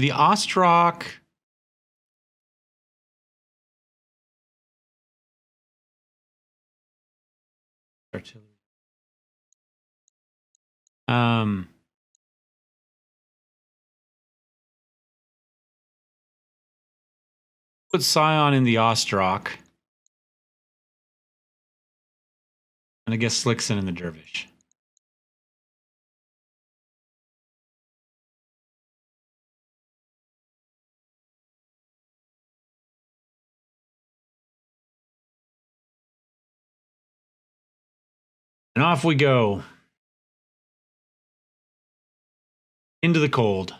the Ostrock. Artillery. Put Scion in the Ostrock. And I guess Slickson in the Dervish. And off we go. Into the cold.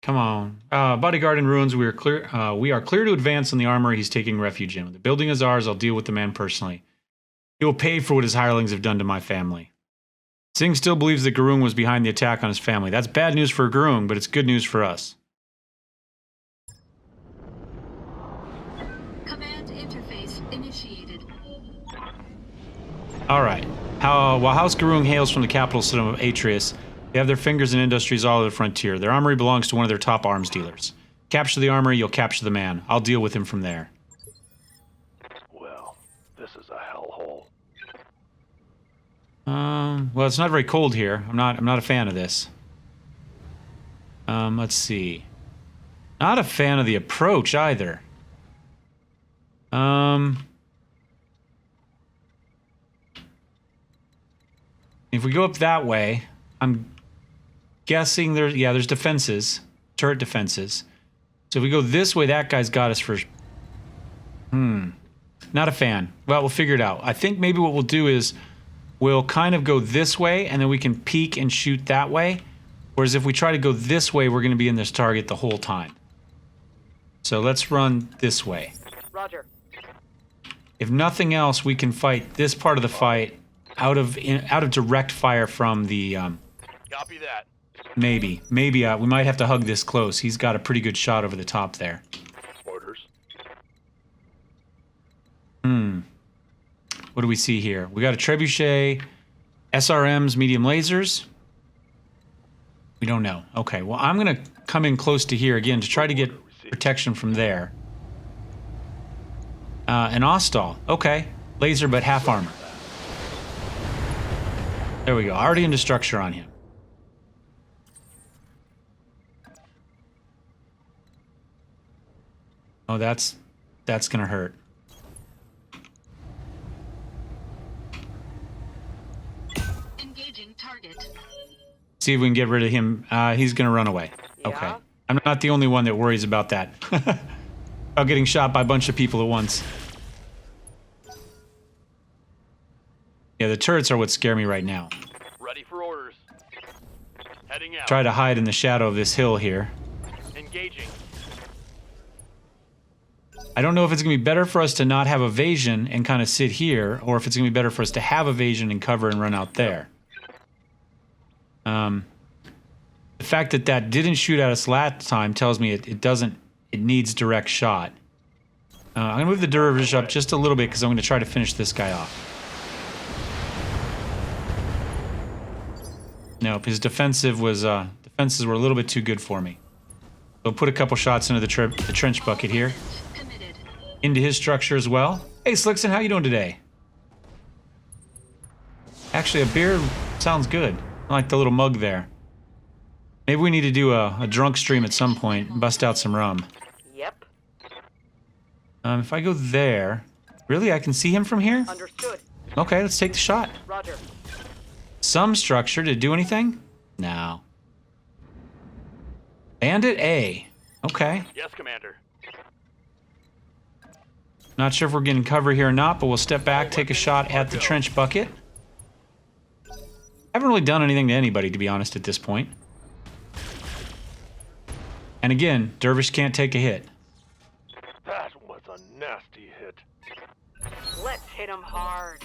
Come on. Bodyguard in ruins. We are clear. We are clear to advance on the armor he's taking refuge in. When the building is ours, I'll deal with the man personally. He will pay for what his hirelings have done to my family. Singh still believes that Garung was behind the attack on his family. That's bad news for Garung, but it's good news for us. Command interface initiated. All right. While House Garung hails from the capital city of Atreus, they have their fingers in industries all over the frontier. Their armory belongs to one of their top arms dealers. Capture the armory, you'll capture the man. I'll deal with him from there. Well, this is a hellhole. Well, it's not very cold here. I'm not a fan of this. Let's see. Not a fan of the approach either. If we go up that way, I'm guessing there's defenses, turret defenses. So if we go this way, that guy's got us for... Not a fan. Well, we'll figure it out. I think maybe what we'll do is we'll kind of go this way, and then we can peek and shoot that way. Whereas if we try to go this way, we're going to be in this target the whole time. So let's run this way. Roger. If nothing else, we can fight this part of the fight out of direct fire from the... Copy that. Maybe we might have to hug this close. He's got a pretty good shot over the top there. Orders. What do we see here? We got a trebuchet, SRMs, medium lasers. We don't know. Okay, well, I'm going to come in close to here again to try to get protection from there. An Ostall. Okay, laser but half armor. There we go. Already into structure on him. Oh, that's gonna hurt. Engaging target. See if we can get rid of him. He's gonna run away. Yeah? Okay. I'm not the only one that worries about that. About getting shot by a bunch of people at once. Yeah, the turrets are what scare me right now. Ready for orders. Heading out. Try to hide in the shadow of this hill here. Engaging. I don't know if it's going to be better for us to not have evasion and kind of sit here, or if it's going to be better for us to have evasion and cover and run out there. The fact that that didn't shoot at us last time tells me it needs direct shot. I'm going to move the dervish up just a little bit because I'm going to try to finish this guy off. Nope, his defenses were a little bit too good for me. So put a couple shots into the trench bucket here. Committed. Into his structure as well. Hey, Slickson, how you doing today? Actually, a beer sounds good. I like the little mug there. Maybe we need to do a drunk stream at some point and bust out some rum. Yep. If I go there... Really? I can see him from here? Understood. Okay, let's take the shot. Roger. Some structure. Did it do anything? No. Bandit A. Okay. Yes, Commander. Not sure if we're getting cover here or not, but we'll step back, take a shot at the trench bucket. Haven't really done anything to anybody, to be honest, at this point. And again, Dervish can't take a hit. That was a nasty hit. Let's hit him hard.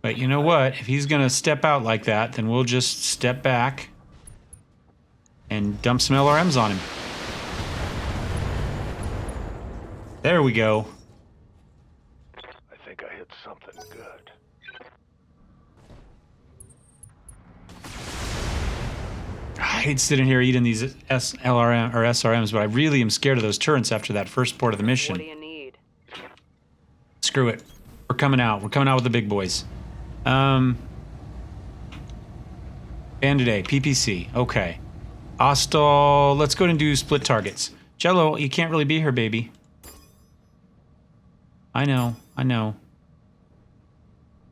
But you know what? If he's going to step out like that, then we'll just step back and dump some LRMs on him. There we go. I think I hit something good. I hate sitting here eating these LRM or SRMs, but I really am scared of those turrets after that first port of the mission. What do you need? Screw it. We're coming out. We're coming out with the big boys. Bandit A, PPC. Okay. Ostal, let's go ahead and do split targets. Jello, you can't really be here, baby. I know.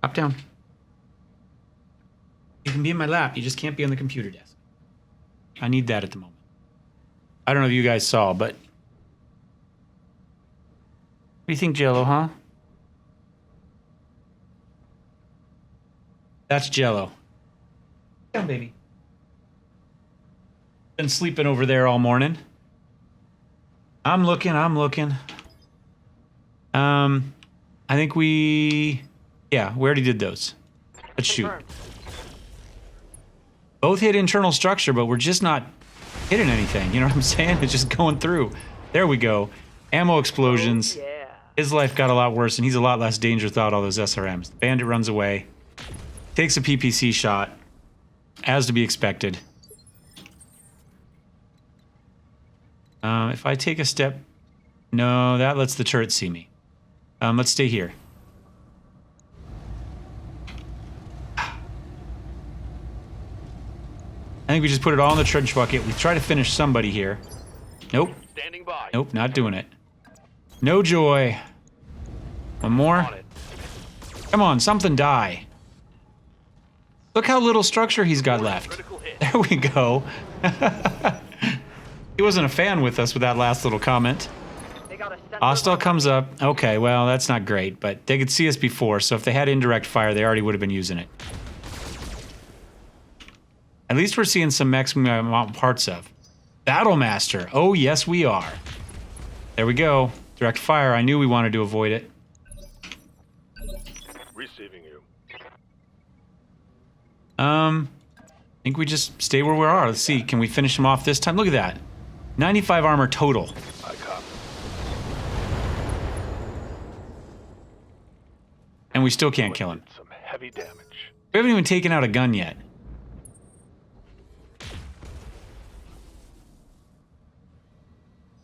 Up, down. You can be in my lap. You just can't be on the computer desk. I need that at the moment. I don't know if you guys saw, but... What do you think, Jello, huh? That's Jello. Down, baby. Been sleeping over there all morning. I'm looking. I think we... Yeah, we already did those. Let's shoot. Confirmed. Both hit internal structure, but we're just not hitting anything. You know what I'm saying? It's just going through. There we go. Ammo explosions. Oh, yeah. His life got a lot worse, and he's a lot less dangerous without all those SRMs. The bandit runs away. Takes a PPC shot. As to be expected. If I take a step... No, that lets the turret see me. Let's stay here. I think we just put it all in the trench bucket. We try to finish somebody here. Nope. Standing by. Nope, not doing it. No joy. One more. On it. Come on, something die. Look how little structure he's got left. Critical hit. There we go. He wasn't a fan with us with that last little comment. They got a sensor Ostal on comes up. Okay, well, that's not great, but they could see us before, so if they had indirect fire, they already would have been using it. At least we're seeing some mechs we want parts of. Battlemaster. Oh, yes, we are. There we go. Direct fire. I knew we wanted to avoid it. Receiving you. I think we just stay where we are. Let's see. Can we finish him off this time? Look at that. 95 armor total. I copy. And we still can't kill him. Did some heavy damage. We haven't even taken out a gun yet.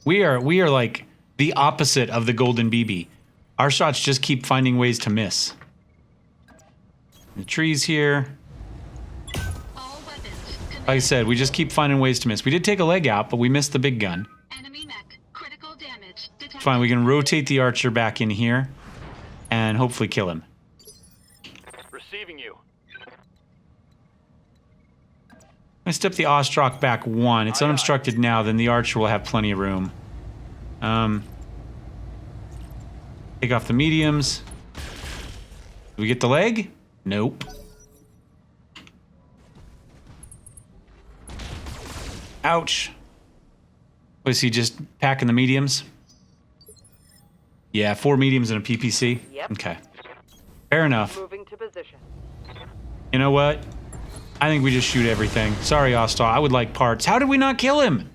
We are like the opposite of the Golden BB. Our shots just keep finding ways to miss. The trees here. All weapons. Like I said, we just keep finding ways to miss. We did take a leg out, but we missed the big gun. Enemy mech. Critical damage. Detected. Fine, we can rotate the archer back in here and hopefully kill him. Receiving you. I step the Ostrak back one. It's unobstructed now, then the archer will have plenty of room. Take off the mediums. Do we get the leg? Nope. Ouch. Was he just packing the mediums? Yeah, 4 mediums and a PPC? Yep. Okay. Fair enough. Moving to position. You know what? I think we just shoot everything. Sorry, Ostal. I would like parts. How did we not kill him?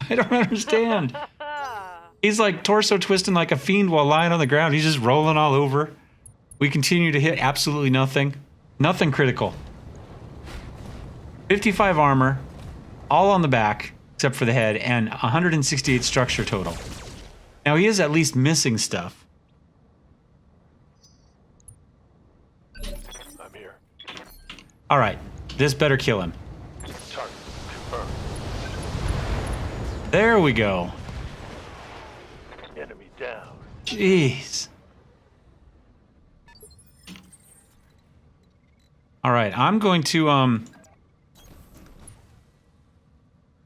I don't understand. He's like torso twisting like a fiend while lying on the ground. He's just rolling all over. We continue to hit absolutely nothing. Nothing critical. 55 armor. All on the back, except for the head, and 168 structure total. Now he is at least missing stuff. I'm here. All right. This better kill him. Target confirmed. There we go. Enemy down. Jeez. All right, I'm going to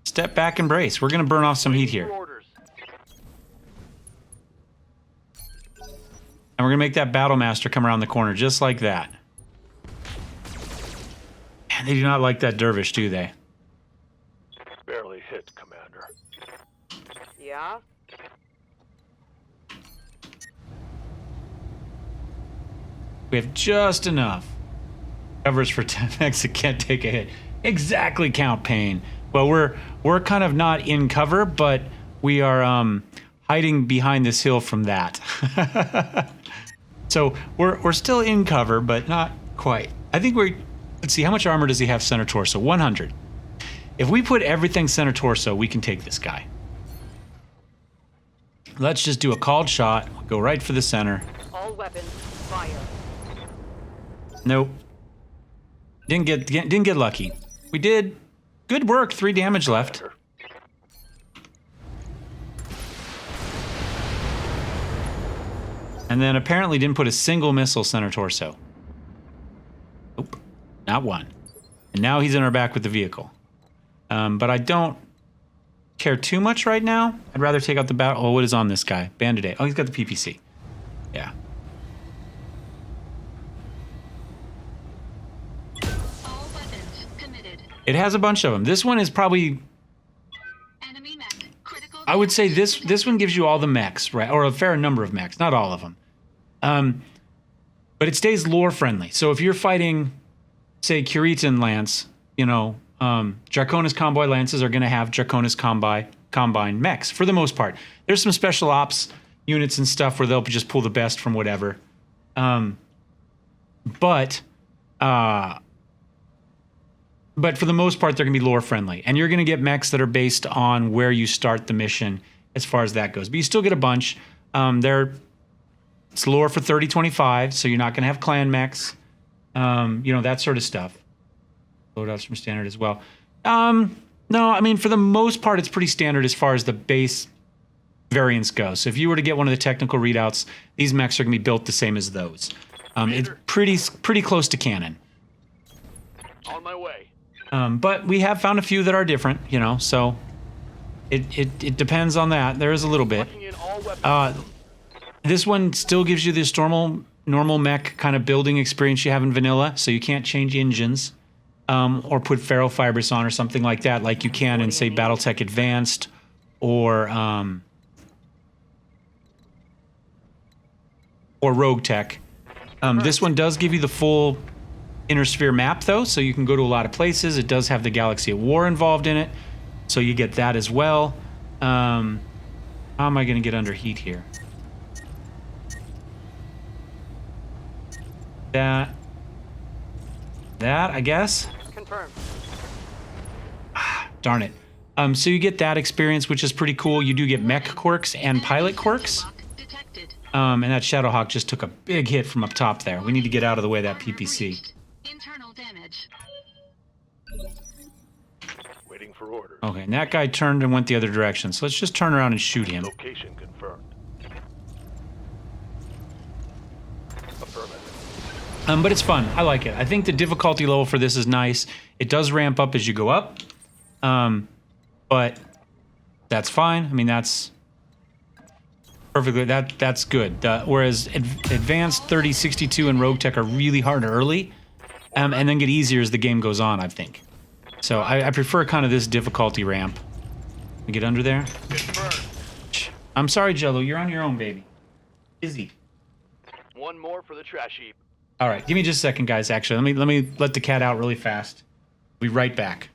step back and brace. We're going to burn off some heat here. Orders. And we're going to make that Battlemaster come around the corner just like that. Man, they do not like that dervish, do they? Barely hit, Commander. Yeah? We have just enough. Covers for 10 mechs that can't take a hit. Exactly, Count Pain. Well, we're kind of not in cover, but we are hiding behind this hill from that. So we're still in cover, but not quite. I think let's see, how much armor does he have center torso? 100. If we put everything center torso, we can take this guy. Let's just do a called shot. Go right for the center. All weapons, fire. Nope. Didn't get lucky. We did good work. 3 damage left. And then apparently didn't put a single missile center torso. Nope. Not one. And now he's in our back with the vehicle. But I don't care too much right now. I'd rather take out the battle. Oh, what is on this guy? Bandit A. Oh, he's got the PPC. Yeah. All weapons committed. It has a bunch of them. This one is probably... Enemy mech. Critical I would say damage this detected. one gives you all the mechs, right? Or a fair number of mechs, not all of them. But it stays lore friendly. So if you're fighting, say, Curitan Lance, you know, Draconis Convoy Lances are going to have Draconis Combine mechs for the most part. There's some special ops units and stuff where they'll just pull the best from whatever. But for the most part, they're going to be lore friendly. And you're going to get mechs that are based on where you start the mission as far as that goes. But you still get a bunch. It's lore for 30-25, so you're not going to have clan mechs. You know, that sort of stuff. Loadouts from standard as well. No, I mean, for the most part, it's pretty standard as far as the base variants go. So if you were to get one of the technical readouts, these mechs are going to be built the same as those. It's pretty close to canon. On my way. But we have found a few that are different, you know, so it depends on that. There is a little bit. Locking in all weapons. This one still gives you this normal mech kind of building experience you have in vanilla, so you can't change engines or put ferrofibers on or something like that, like you can in, say, Battletech Advanced or Rogue Tech. This one does give you the full Inner Sphere map, though, so you can go to a lot of places. It does have the Galaxy at War involved in it, so you get that as well. How am I going to get under heat here? That, I guess. Confirmed. Darn it. So you get that experience, which is pretty cool. You do get Mech Quirks and Pilot Quirks. Detected. And that Shadowhawk just took a big hit from up top there. We need to get out of the way of that Armor PPC. breached. Internal damage. Waiting for orders. Okay, and that guy turned and went the other direction. So let's just turn around and shoot him. Location confirmed. Affirmative. But it's fun. I like it. I think the difficulty level for this is nice. It does ramp up as you go up. But that's fine. I mean, that's perfectly, that's good. Whereas Advanced 3062 and Rogue Tech are really hard early, and then get easier as the game goes on, I think. So I prefer kind of this difficulty ramp. We get under there. Confirmed. I'm sorry, Jello. You're on your own, baby. Busy. One more for the trash heap. All right, give me just a second, guys. Actually, let me let the cat out really fast. Be right back.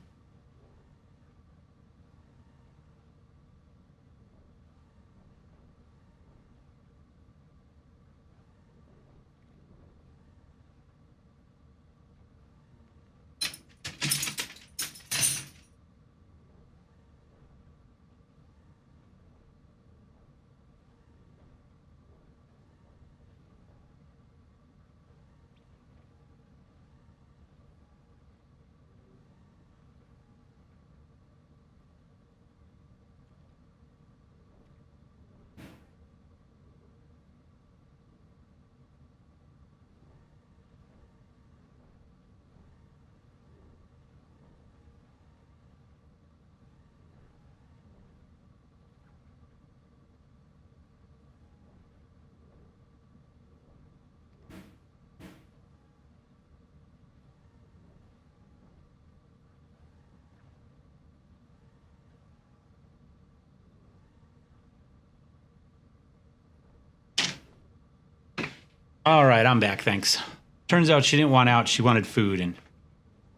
All right, I'm back. Thanks. Turns out she didn't want out, she wanted food, and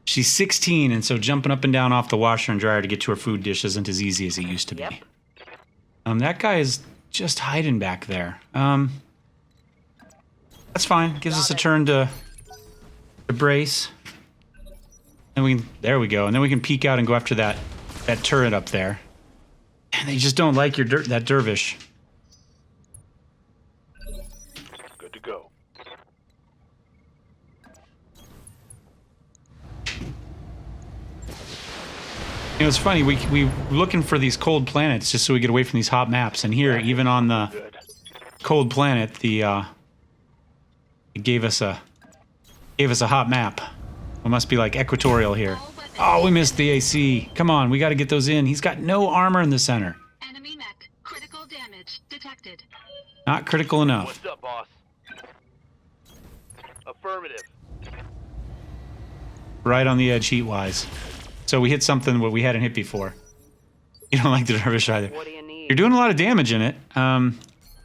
she's 16, and so jumping up and down off the washer and dryer to get to her food dish isn't as easy as it used to be. Yep. That guy is just hiding back there. That's fine. Gives us a turn to brace. And we can, there we go. And then we can peek out and go after that turret up there. And they just don't like that dervish. Good to go. You know, it's funny, we were looking for these cold planets just so we get away from these hot maps. And here, even on the Good. cold planet, it gave us a hot map. It must be like equatorial here. Oh, we missed the AC. Come on, we got to get those in. He's got no armor in the center. Enemy mech. Critical damage detected. Not critical enough. What's up, boss? Affirmative. Right on the edge heat-wise. So we hit something what we hadn't hit before. You don't like the dervish either. What do you need? You're doing a lot of damage in it. We're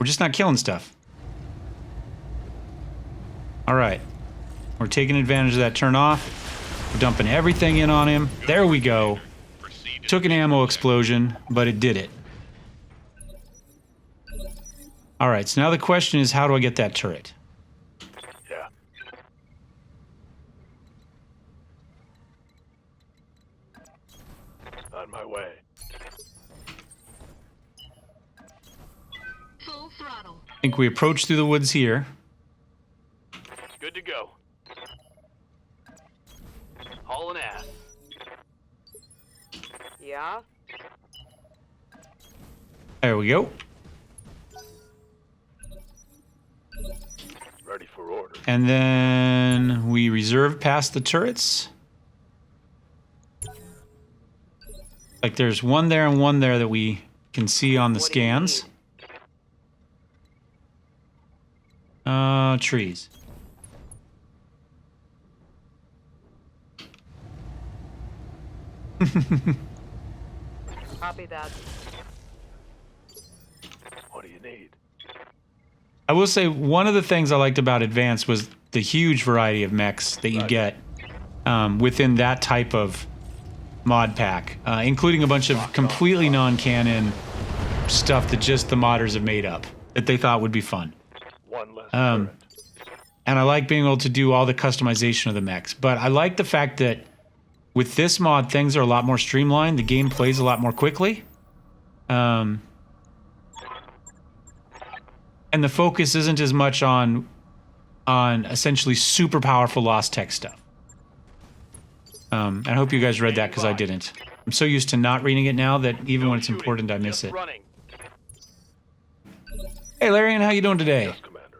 just not killing stuff. All right. We're taking advantage of that turn off. We're dumping everything in on him. There we go. Took an ammo explosion, but it did it. All right, so now the question is, how do I get that turret? Yeah. On my way. Full throttle. I think we approach through the woods here. Good to go. Hauling ass. Yeah? There we go. Ready for orders. And then we reserve past the turrets. Like there's one there and one there that we can see on the What do you scans. Trees. Copy that. What do you need? I will say one of the things I liked about Advanced was the huge variety of mechs that you get within that type of mod pack, including a bunch of completely non-canon stuff that just the modders have made up that they thought would be fun. One less Um, turret. And I like being able to do all the customization of the mechs. But I like the fact that with this mod, things are a lot more streamlined. The game plays a lot more quickly. And the focus isn't as much on essentially super powerful Lost Tech stuff. And I hope you guys read that because I didn't. I'm so used to not reading it now that even when it's important, I miss Just it. running. Hey, Larian, how you doing today? Yes, Commander.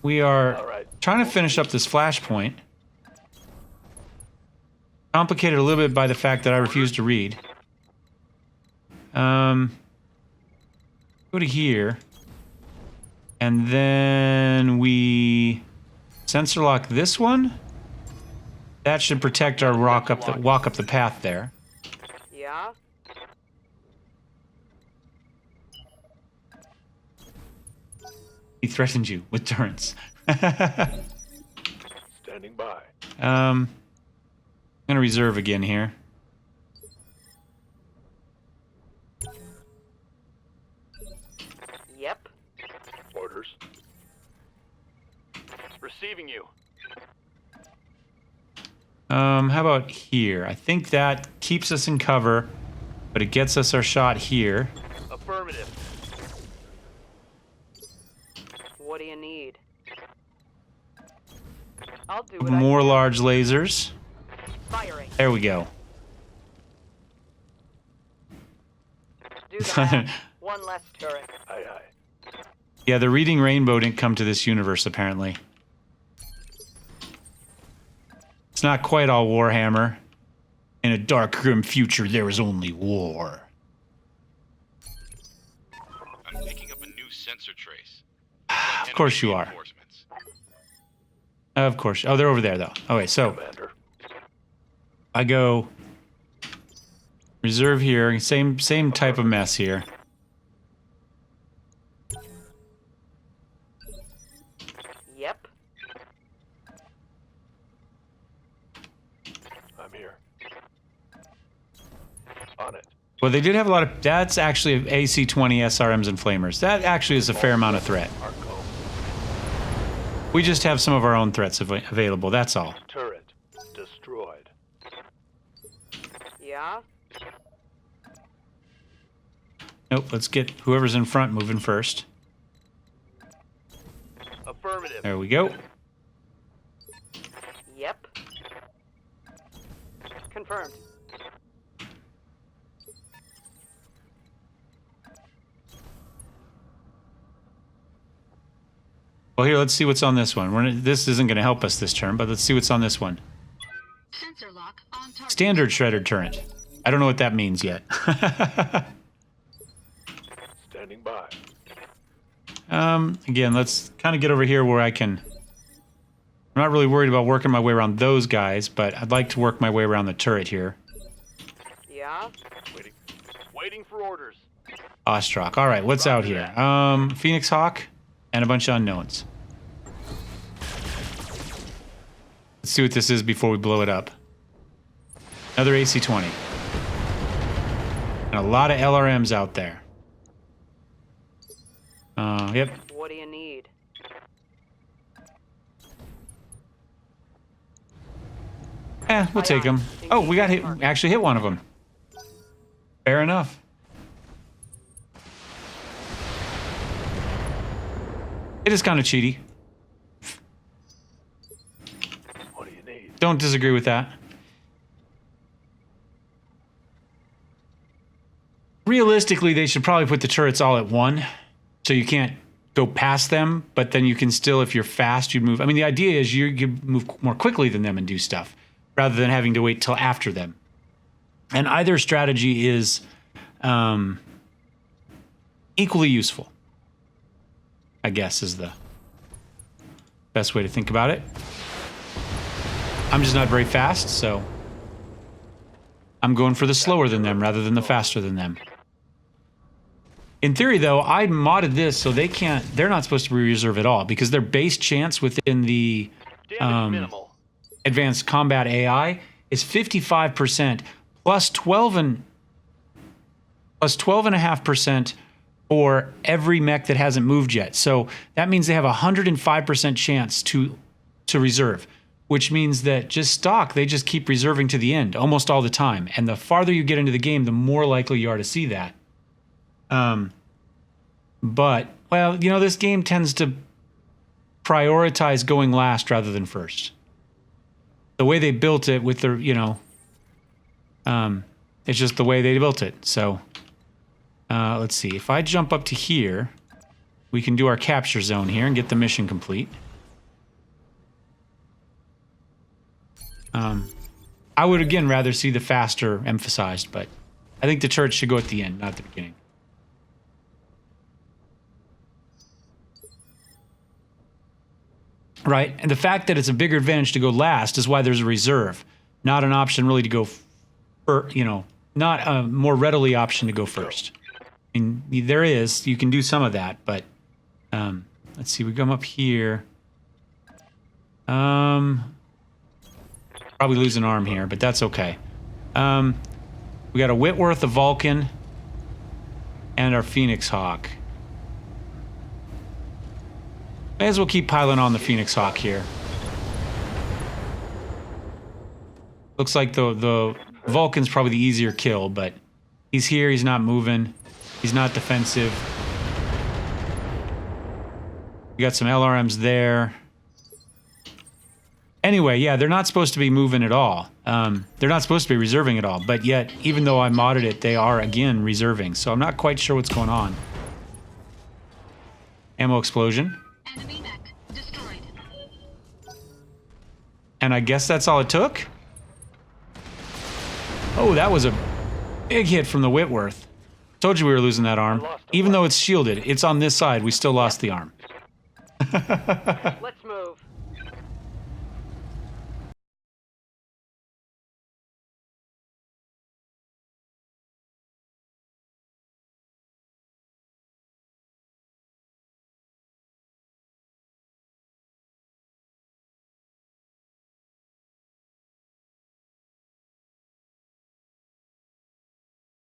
We are All right. trying to finish up this flashpoint. Complicated a little bit by the fact that I refuse to read. Go to here. And then we sensor lock this one. That should protect our walk up the path there. Yeah? He threatened you with turrets. Standing by. I'm gonna reserve again here. Yep. Orders. Receiving you. How about here? I think that keeps us in cover, but it gets us our shot here. Affirmative. What do you need? I'll do what I More can. large lasers. Firing. There we go. Do that. One less turret. Aye, aye. Yeah, the Reading Rainbow didn't come to this universe, apparently. It's not quite all Warhammer. In a dark, grim future, there is only war. I'm picking up a new sensor trace. Of course you are. Reinforcements. Of course. Oh, they're over there, though. Okay, so Commander. I go reserve here. Same type of mess here. Well, they did have a lot of... That's actually AC-20 SRMs and flamers. That actually is a fair amount of threat. Arco. We just have some of our own threats available, that's all. Turret destroyed. Yeah? Nope, let's get whoever's in front moving first. Affirmative. There we go. Yep. Confirmed. Well, here, let's see what's on this one. This isn't going to help us this turn, but let's see what's on this one. Sensor lock on target. Standard shredder turret. I don't know what that means yet. Standing by. Again, let's kind of get over here where I can... I'm not really worried about working my way around those guys, but I'd like to work my way around the turret here. Yeah? Waiting for orders. Ostrak. All right, what's out here? Phoenix Hawk and a bunch of unknowns. Let's see what this is before we blow it up. Another AC-20. And a lot of LRMs out there. Yep. What do you need? We'll take them. Oh, we got hit. Actually hit one of them. Fair enough. It is kind of cheaty. What do you need? Don't disagree with that. Realistically, they should probably put the turrets all at one, so you can't go past them, but then you can still, if you're fast, you move. I mean, the idea is you move more quickly than them and do stuff, rather than having to wait till after them. And either strategy is equally useful, I guess, is the best way to think about it. I'm just not very fast, so I'm going for the slower than them rather than the faster than them. In theory, though, I modded this so they're not supposed to be reserve at all, because their base chance within the Damage minimal. advanced combat AI is 55% plus 12.5% for every mech that hasn't moved yet. So that means they have a 105% chance to reserve, which means that just stock, they just keep reserving to the end almost all the time. And the farther you get into the game, the more likely you are to see that. But, well, you know, this game tends to prioritize going last rather than first. The way they built it with the, you know, it's just the way they built it. So, let's see. If I jump up to here, we can do our capture zone here and get the mission complete. I would, again, rather see the faster emphasized, but I think the turret should go at the end, not at the beginning. Right, and the fact that it's a bigger advantage to go last is why there's a reserve, not an option really to go, not a more readily option to go first. I mean, there is, you can do some of that, but let's see, we come up here. Probably lose an arm here, but that's okay. We got a Whitworth, a Vulcan, and our Phoenix Hawk. May as well keep piling on the Phoenix Hawk here. Looks like the Vulcan's probably the easier kill, but he's here, he's not moving, he's not defensive. We got some LRMs there. Anyway, yeah, they're not supposed to be moving at all. They're not supposed to be reserving at all, but yet, even though I modded it, they are, again, reserving. So I'm not quite sure what's going on. Ammo explosion. Enemy mech destroyed. And I guess that's all it took? Oh, that was a big hit from the Whitworth. Told you we were losing that arm. Even though it's shielded, it's on this side. We still lost the arm. Let's